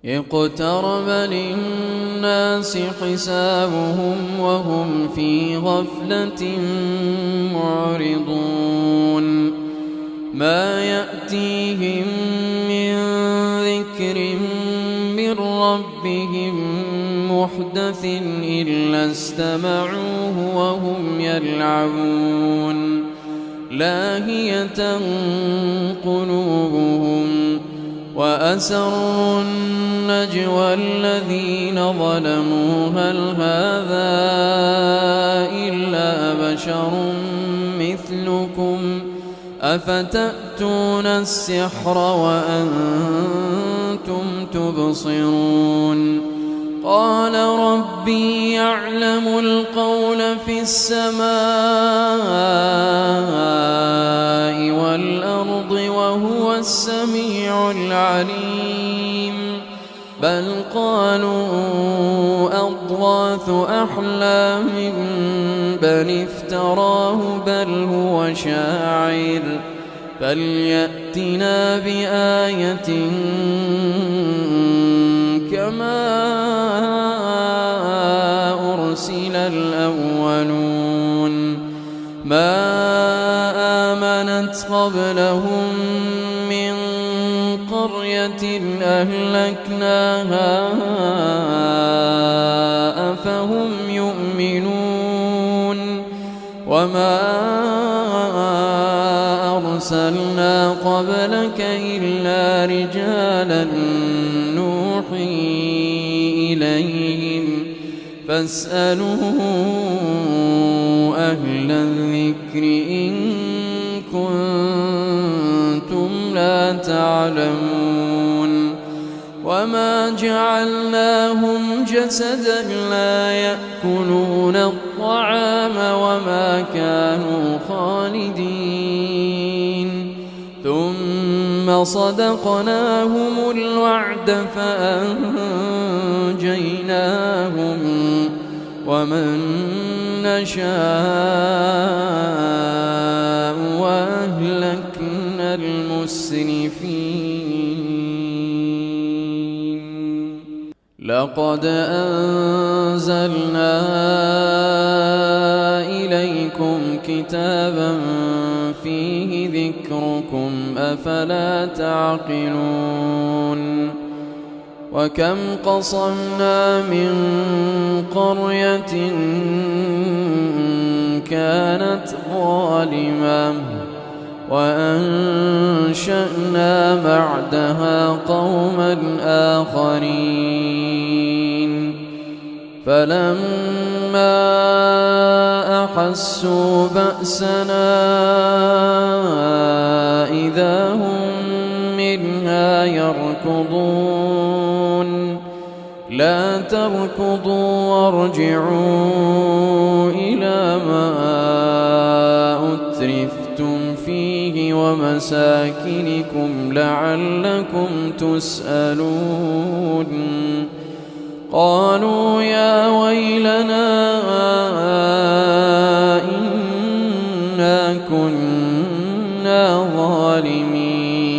اقترب للناس حسابهم وهم في غفلة معرضون ما يأتيهم من ذكر من ربهم محدث إلا استمعوه وهم يلعبون لاهية قلوبهم وأسروا النجوى الذين ظلموا هل هذا إلا بشر مثلكم أفتأتون السحر وأنتم تبصرون قال ربي يعلم القول في السماء والأرض وهو السميع العليم بل قالوا أضغاث أحلام بل افتراه بل هو شاعر فليأتنا بآية كما أرسل الأولون ما آمنت قبلهم من قرية أهلكناها أفهم يؤمنون وما أرسلنا قبلك إلا رجالا نوحي إليهم فاسألوا أهل الذكر إن كنتم لا تعلمون وما جعلناهم جسدا لا يأكلون الطعام وما كانوا خالدين ثم صدقناهم الوعد فأنجيناهم ومن نشاء وأهلكنا المسرفين لقد أنزلنا إليكم كتابا فيه ذكركم أفلا تعقلون وكم قصمنا من قرية كانت ظالمة وأنشأنا بعدها قوما آخرين فلما أحسوا بأسنا إذا هم منها يركضون لا تركضوا وارجعوا إلى ما أترفتم فيه ومساكنكم لعلكم تسألون قالوا يا ويلنا إنا كنا ظالمين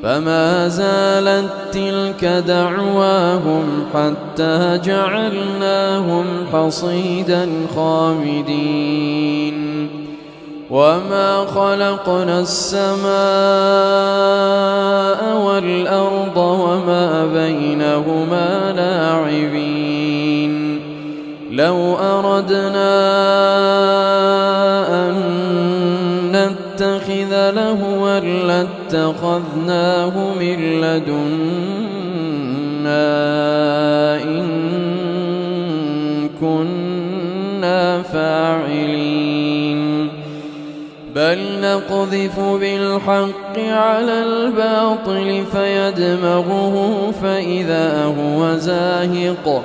فما زالت تلك دعواهم حتى جعلناهم حصيدا خامدين وما خلقنا السماء والأرض وما بينهما لاعبين لو أردنا أن نتخذ لهوا لاتخذناه من لدنا إن كنا فاعلين بل نقذف بالحق على الباطل فيدمغه فإذا هو زاهق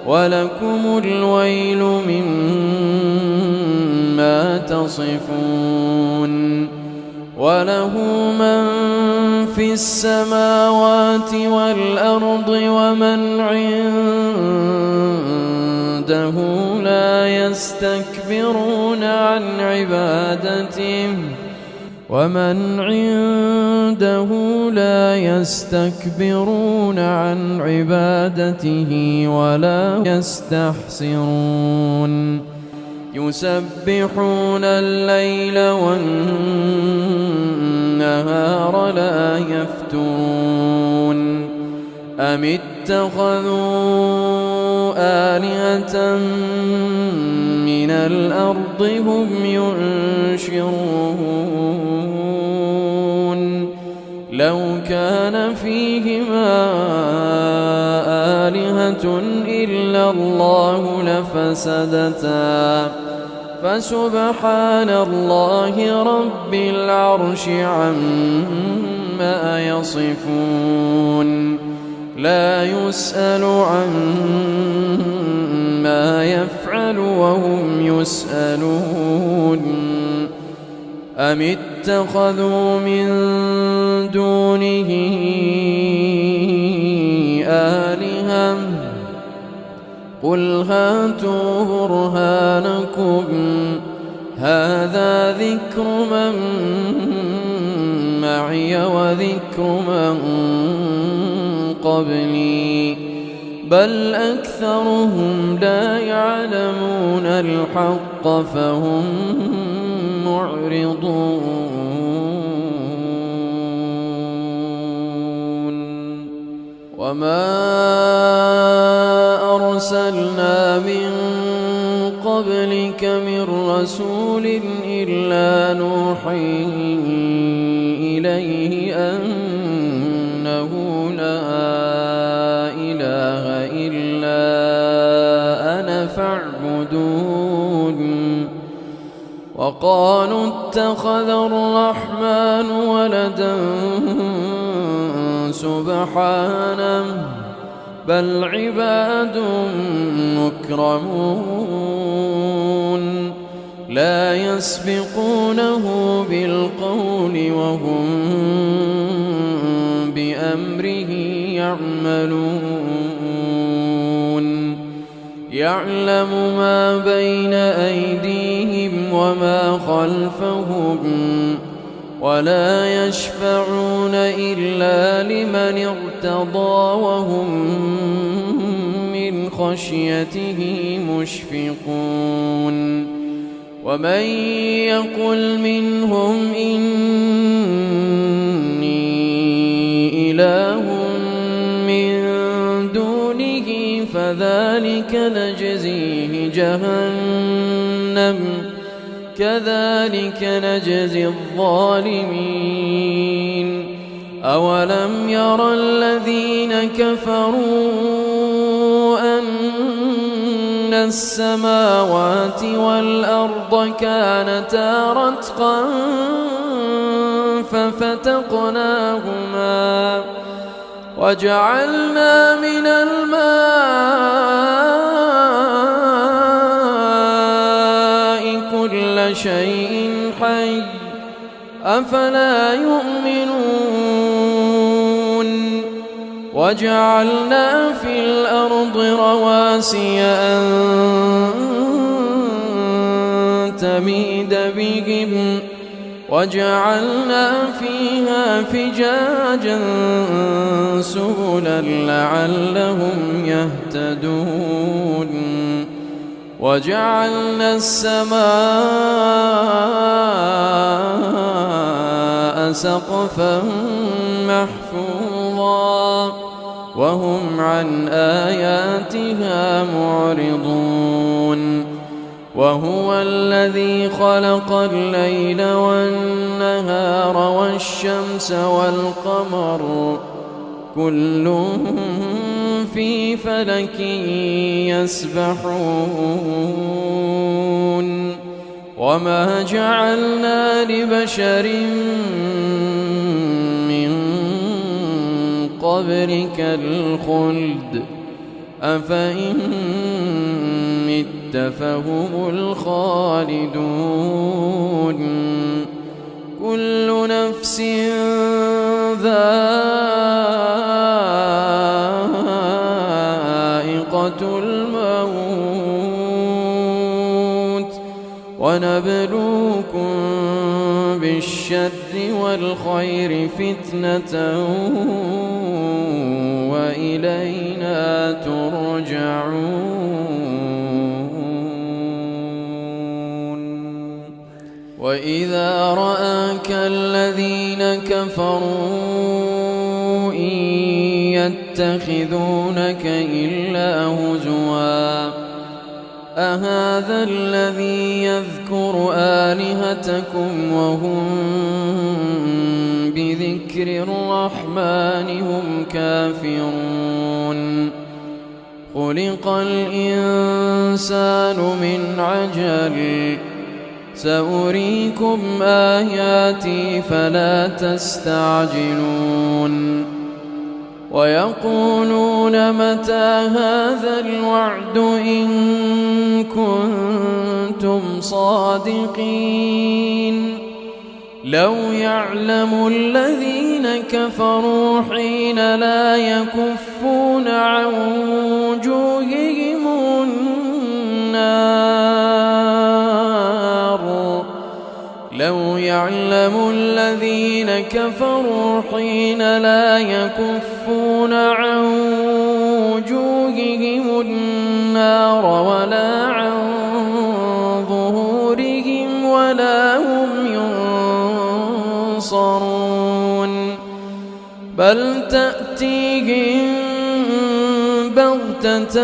ولكم الويل مما تصفون وله من في السماوات والأرض ومن عنده لا يستكبرون عن عبادته ومن عنده لا يستكبرون عن عبادته ولا يستحسرون يسبحون الليل والنهار لا يفترون أم اتخذوا آلهة من الأرض هم ينشرون لو كان فيهما آلهة إلا الله لفسدتا فسبحان الله رب العرش عما يصفون لا يسأل عما يفعل وهم يسألون أم اتخذوا من دونه آلهة قل هاتوا برهانكم هذا ذكر من معي وذكر من قبلي بل أكثرهم لا يعلمون الحق فهم معرضون وما أرسلنا من قبلك من رسول إلا نوحي إليه أنه لا إله إلا أنا فاعبدون وقالوا اتخذ الرحمن ولدا سبحانه بل عباد مكرمون لا يسبقونه بالقول وهم بأمره يعملون يعلم ما بين أيديهم وما خلفهم ولا يشفعون إلا لمن ارتضى وهم من خشيته مشفقون ومن يقل منهم إني إله من دونه فذلك نجزيه جهنم كذلك نجزي الظالمين أولم ير الذين كفروا أن السماوات والأرض كانتا رتقا ففتقناهما وجعلنا من الماء كل شيء حي أفلا يؤمنون وجعلنا في الأرض رواسي أن تميد بهم وجعلنا فيها فجاجا سبلا لعلهم يهتدون وجعلنا السماء سقفا محفوظا وهم عن آياتها معرضون وهو الذي خلق الليل والنهار والشمس والقمر كل في فلك يسبحون وما جعلنا لبشر من قبلك الخلد أفإن مت فهم الخالدون كل نفس ذائقة الموت ونبلوكم بالشر والخير فتنة وإلينا ترجعون. وإذا رآك الذين كفروا إن يتخذونك إلا هزوا أهذا الذي يذكر آلهتكم وهم بذكر الرحمن هم كافرون. خلق الإنسان من عجل سأريكم آياتي فلا تستعجلون. ويقولون متى هذا الوعد إن كنتم صادقين. لو يعلم الذين كفروا حين لا يكفون عن وجوههم النار. لو يعلم الذين كفروا حين لا يكفون عن وجوههم النار ولا عن ظهورهم ولا هم ينصرون. بل تأتيهم بغتة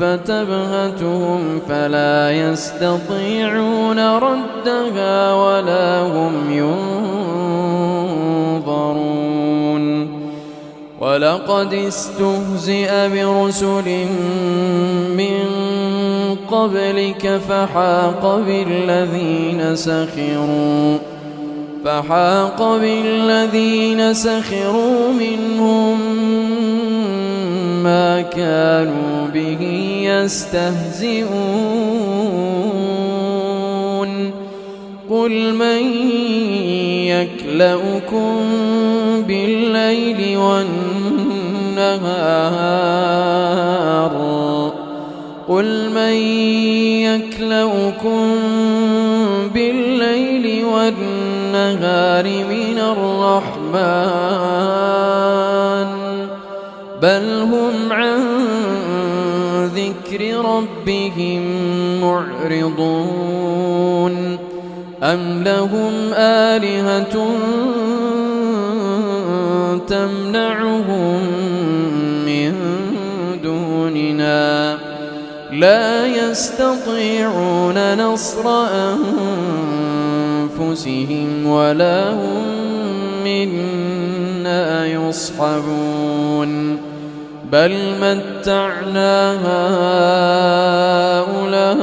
فتبهتهم فلا يستطيعون ردها ولا هم ينظرون. ولقد استهزئ برسل من قبلك فحاق بالذين سخروا منهم ما كانوا به يستهزئون. قل من يكلؤكم بالليل والنهار من الرحمن بل هم عن ذكر ربهم معرضون. أم لهم آلهة تمنعهم من دوننا لا يستطيعون نصر أنفسهم ولا هم منا يصحبون. بل متعنا هؤلاء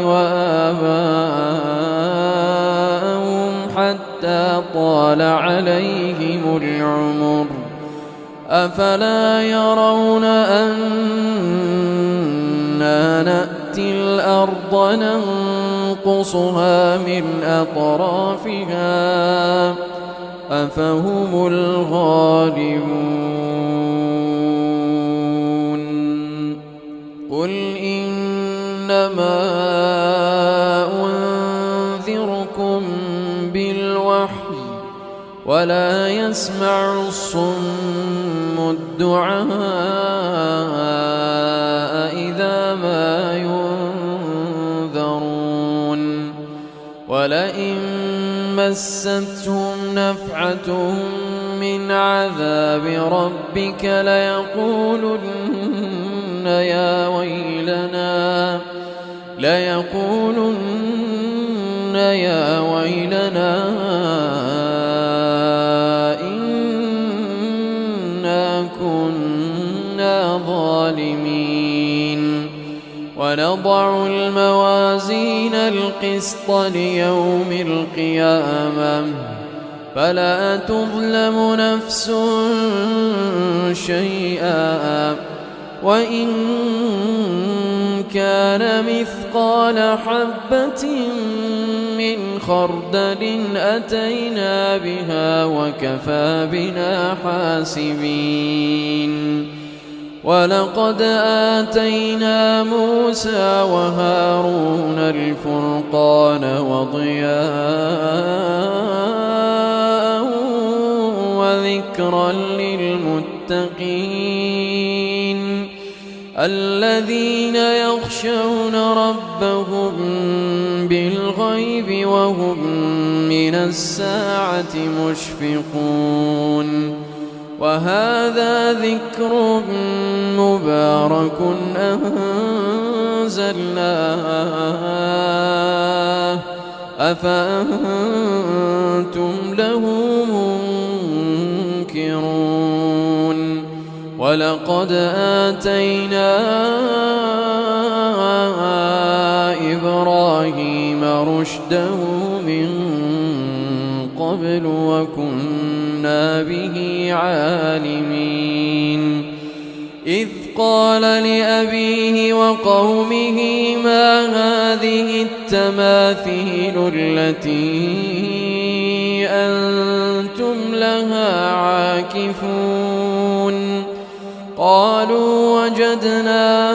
وآباءهم حتى طال عليهم العمر أفلا يرون أنا نأتي الأرض ننقصها من أطرافها أفهم الغالبون. قل إنما أنذركم بالوحي ولا يسمع الصم الدعاء إذا ما ينذرون. ولئن مستهم نفعة من عذاب ربك ليقولن يا ويلنا إنا كنا ظالمين. ونضع الموازين القسط ليوم القيامة فلا تظلم نفس شيئا وإن كان مثقال حبة من خردل أتينا بها وكفى بنا حاسبين. ولقد آتينا موسى وهارون الفرقان وضياء وذكرا للمتقين الذين يخشون ربهم بالغيب وهم من الساعة مشفقون وهذا ذكر مبارك أنزلناه أفأنتم له منكرون ولقد آتينا إبراهيم رشده من قبل وكنا به عالمين إذ قال لأبيه وقومه ما هذه التماثيل التي أنتم لها عاكفون قالوا وجدنا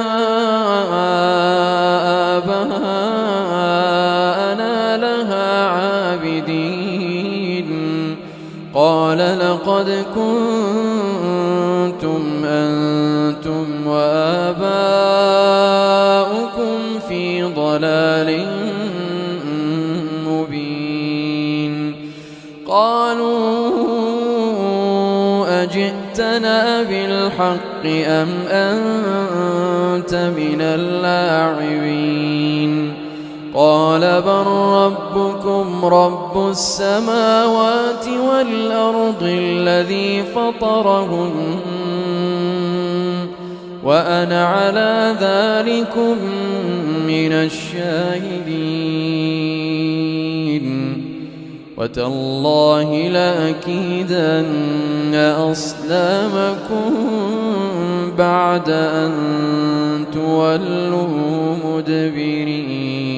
آباءنا لها عابدين قال لقد كنتم أنتم وآباؤكم في ضلال مبين قالوا أجئتنا بالحق أم أنت من اللاعبين قال بل ربكم رب السماوات والأرض الذي فطرهم وأنا على ذلكم من الشاهدين وتالله لأكيدن أصنامكم بعد أن تولوا مدبرين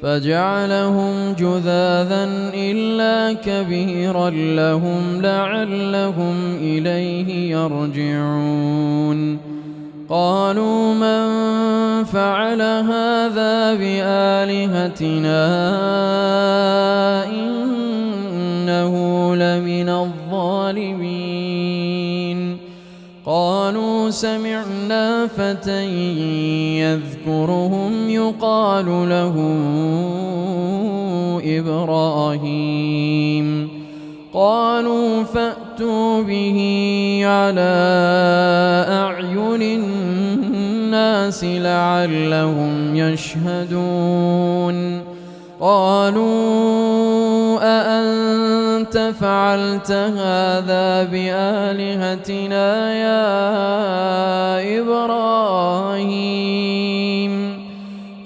فجعلهم جذاذا إلا كبيرا لهم لعلهم إليه يرجعون قالوا من فعل هذا بآلهتنا إنه لمن الظالمين قالوا سمعنا فتى يذكرهم يقال له إبراهيم قالوا فأتوا به على أعين الناس لعلهم يشهدون قالوا أأنت فعلت هذا بآلهتنا يا إبراهيم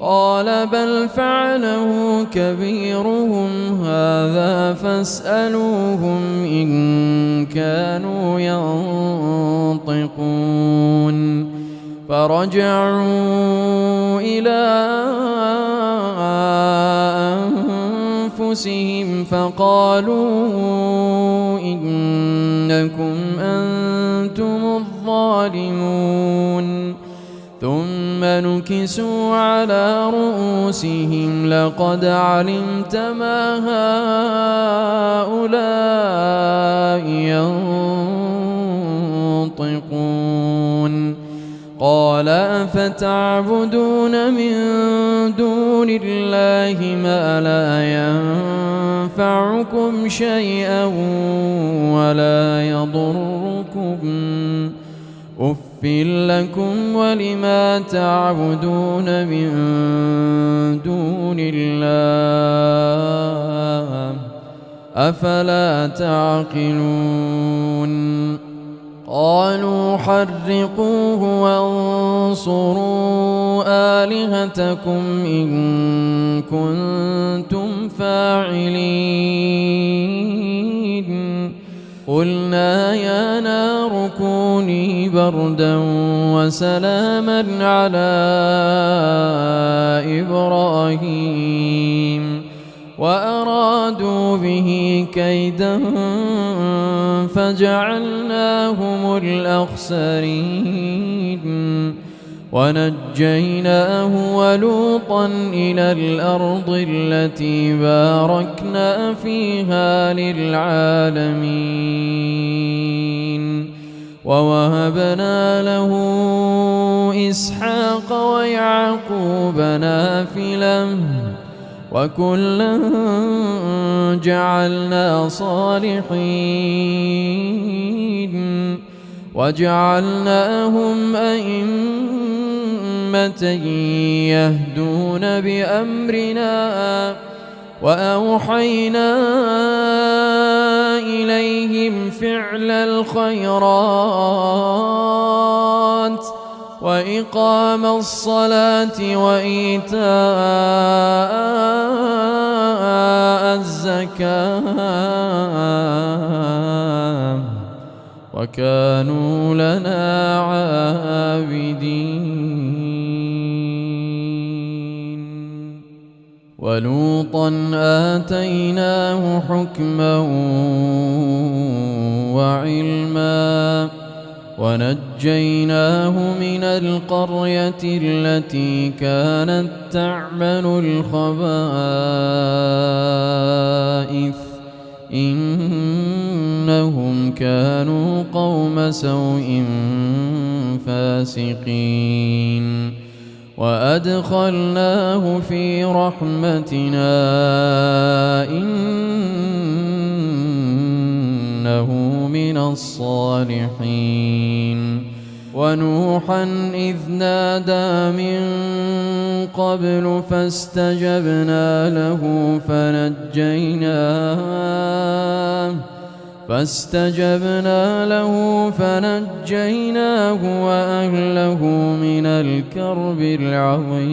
قال بل فعله كبيرهم هذا فاسألوهم إن كانوا ينطقون فرجعوا إلى أنفسهم فقالوا إنكم أنتم الظالمون ثم نكسوا على رؤوسهم لقد علمت ما هؤلاء ينطقون قال أفتعبدون من دون الله ما لا ينفعكم شيئا ولا يضركم أف لكم ولما تعبدون من دون الله أفلا تعقلون قالوا حرقوه وانصروا آلهتكم إن كنتم فاعلين قلنا يا نار كوني بردا وسلاما على إبراهيم وأرادوا به كيدا فجعلناهم الأخسرين ونجيناه ولوطا إلى الأرض التي باركنا فيها للعالمين ووهبنا له إسحاق ويعقوب نافلة وكلا جعلنا صالحين وجعلناهم أئمة يهدون بأمرنا وأوحينا إليهم فعل الخيرات وإقام الصلاة وإيتاء الزكاة وكانوا لنا عابدين ولوطا آتيناه حكما وعلما ونجيناه من القرية التي كانت تعمل الخبائث إنهم كانوا قوم سوء فاسقين وأدخلناه في رحمتنا إنه من الصالحين ونوحا إذ نادى من قبل فاستجبنا له فنجيناه وأهله من الكرب العظيم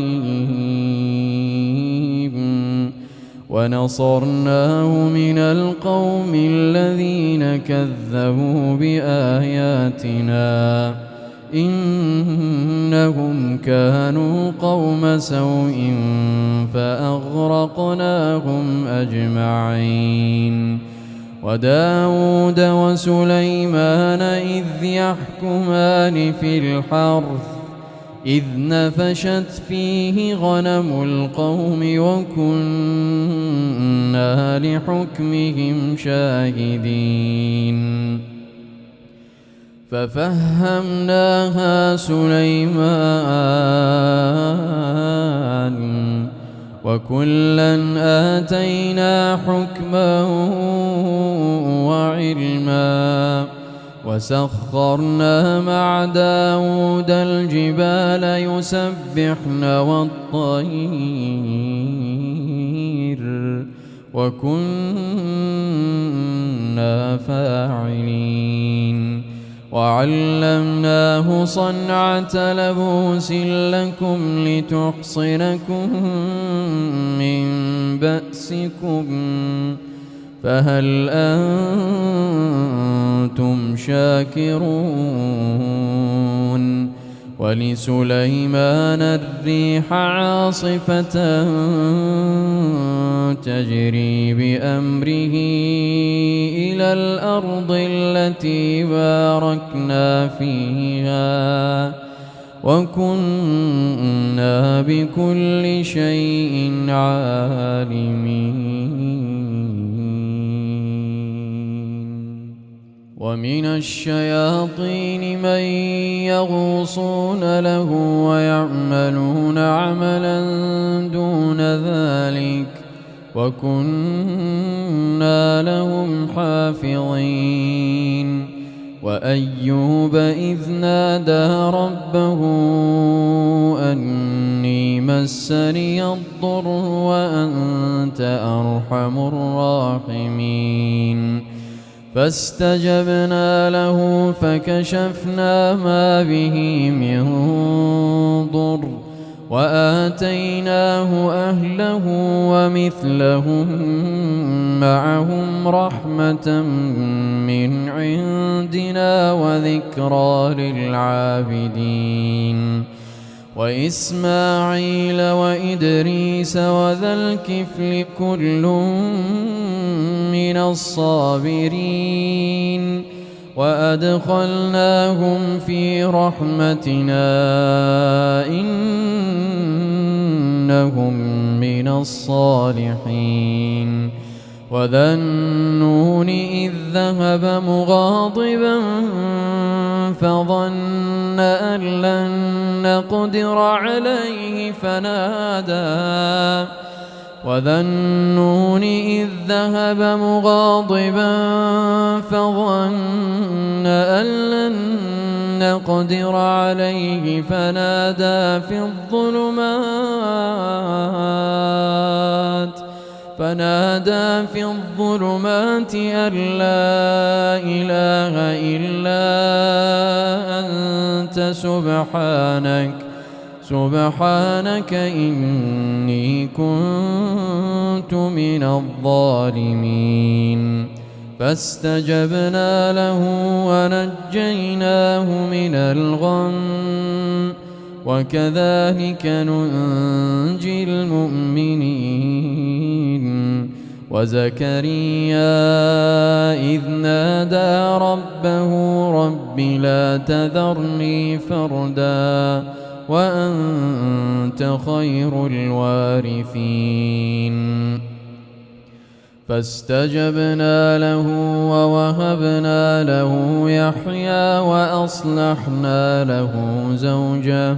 ونصرناه من القوم الذين كذبوا بآياتنا إنهم كانوا قوم سوء فأغرقناهم أجمعين وداود وسليمان إذ يحكمان في الحرث إذ نفشت فيه غنم القوم وكنا لحكمهم شاهدين ففهمناها سليمان وكلا آتينا حكما وعلما وسخرنا مع داود الجبال يسبحن والطير وكنا فاعلين وعلمناه صنعة لبوس لكم لتحصنكم من بأسكم فهل أنتم شاكرون ولسليمان الريح عاصفة تجري بأمره إلى الأرض التي باركنا فيها وكنا بكل شيء عالمين ومن الشياطين من يغوصون له ويعملون عملا دون ذلك وكنا لهم حافظين وأيوب إذ نادى ربه أني مسني الضر وأنت أرحم الراحمين فاستجبنا له فكشفنا ما به من ضر وآتيناه أهله ومثلهم معهم رحمة من عندنا وذكرى للعابدين وإسماعيل وإدريس وذا الكفل كل من الصابرين وأدخلناهم في رحمتنا إنهم من الصالحين وذا النون إذ ذهب مغاضبا فظن أن لن نقدر عليه فنادى في الظلمات أن لا إله إلا أنت سبحانك إني كنت من الظالمين فاستجبنا له ونجيناه من الغم وكذلك ننجي المؤمنين وزكريا إذ نادى ربه رب لا تذرني فردا وأنت خير الوارثين فاستجبنا له ووهبنا له يحيى وأصلحنا له زوجه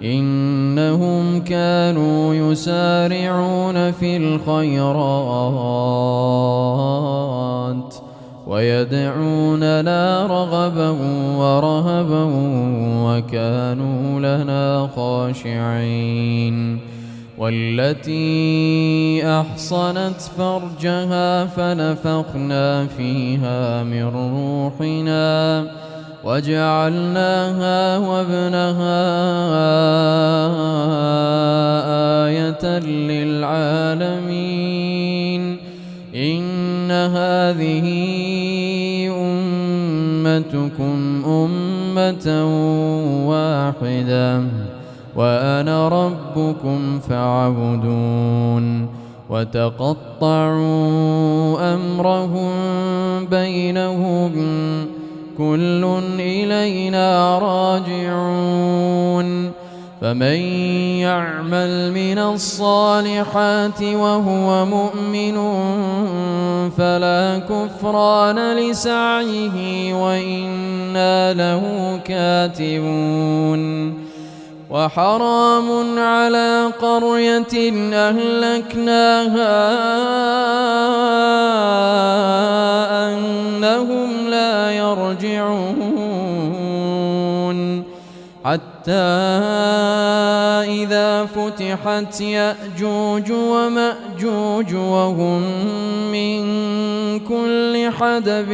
إنهم كانوا يسارعون في الخيرات ويدعوننا رغبا ورهبا وكانوا لنا خاشعين والتي أحصنت فرجها فنفخنا فيها من روحنا وجعلناها وابنها آية للعالمين إن هذه أمتكم أمة واحدة وأنا ربكم فاعبدون وتقطعوا أمرهم بينهم كل إلينا راجعون فمن يعمل من الصالحات وهو مؤمن فلا كفران لسعيه وإنا له كاتبون وحرام على قرية أهلكناها أنهم لا يرجعون حتى إذا فتحت يأجوج ومأجوج وهم من كل حدب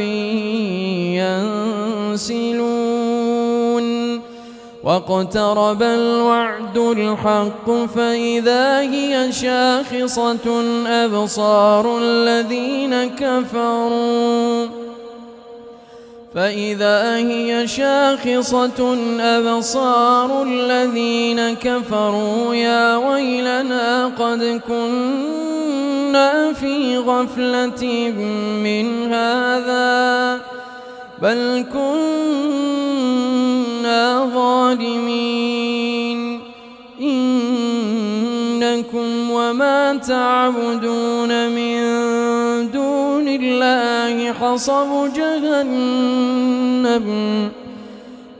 ينسلون واقترب الوعد الحق فإذا هي شاخصة أبصار الذين كفروا يا ويلنا قد كنا في غفلة من هذا بل كنا ظالمين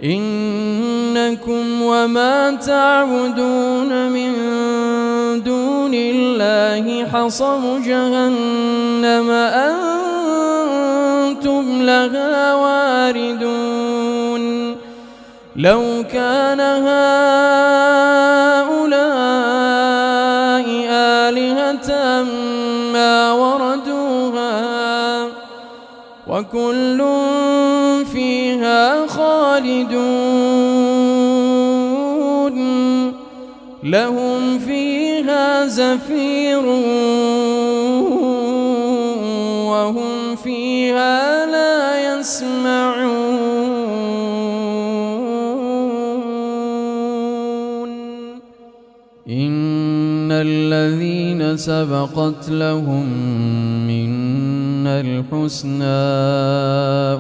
إنكم وما تعبدون من دون الله حصب جهنم أنتم لها واردون لو كان هؤلاء آلهة ما وردوها وكل فيها خالدون لهم فيها زفير وهم فيها لا يسمعون الذين سبقت لهم منا الحسنى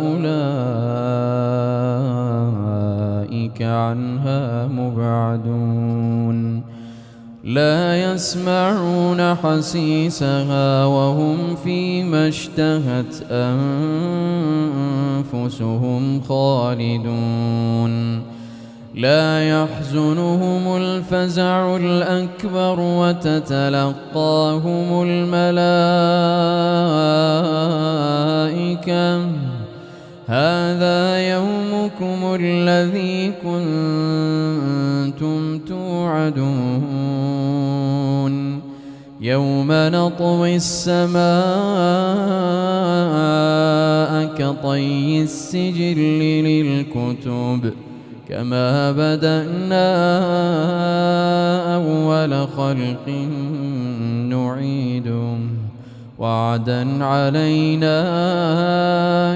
أولئك عنها مبعدون لا يسمعون حسيسها وهم فيما اشتهت أنفسهم خالدون لا يحزنهم الفزع الأكبر وتتلقاهم الملائكة هذا يومكم الذي كنتم توعدون يوم نطوي السماء كطي السجل للكتب كما بدأنا أول خلق نعيده وعدا علينا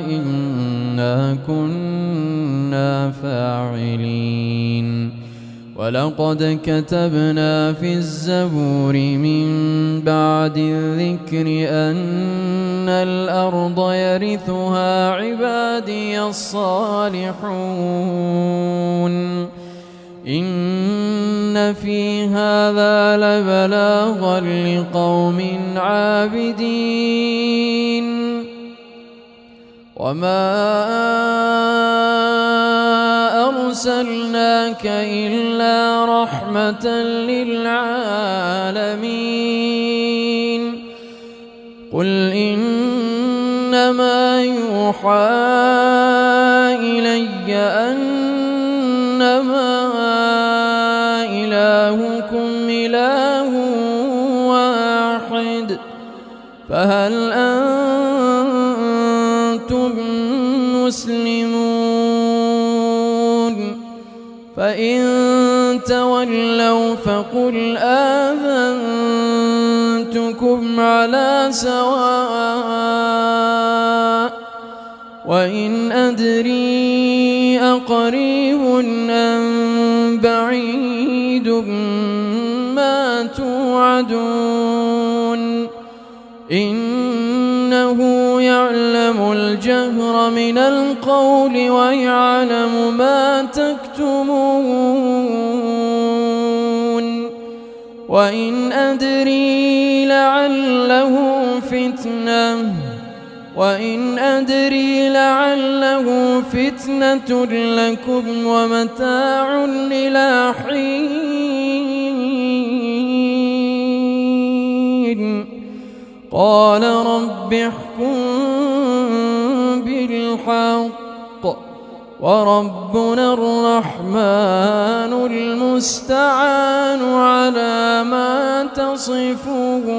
إنا كنا فاعلين ولقد كتبنا في الزبور من بعد الذكر أن الأرض يرثها عبادي الصالحون إن في هذا لبلاغا لقوم عابدين وما أرسلناك إلا رحمة للعالمين قل إنما يوحى إلي أنما إلهكم إله واحد فهل أنتم مسلمون فإن تولوا فقل آذنتكم على سواء وإن أدري أقريب أم بعيد ما توعدون إنه يعلم الجهر من القول ويعلم ما تكتمون وإن أدري لعله فتنة لكم ومتاع إلى حين قال رب احكم بالحق وربنا الرحمن المستعان على ما تصفون.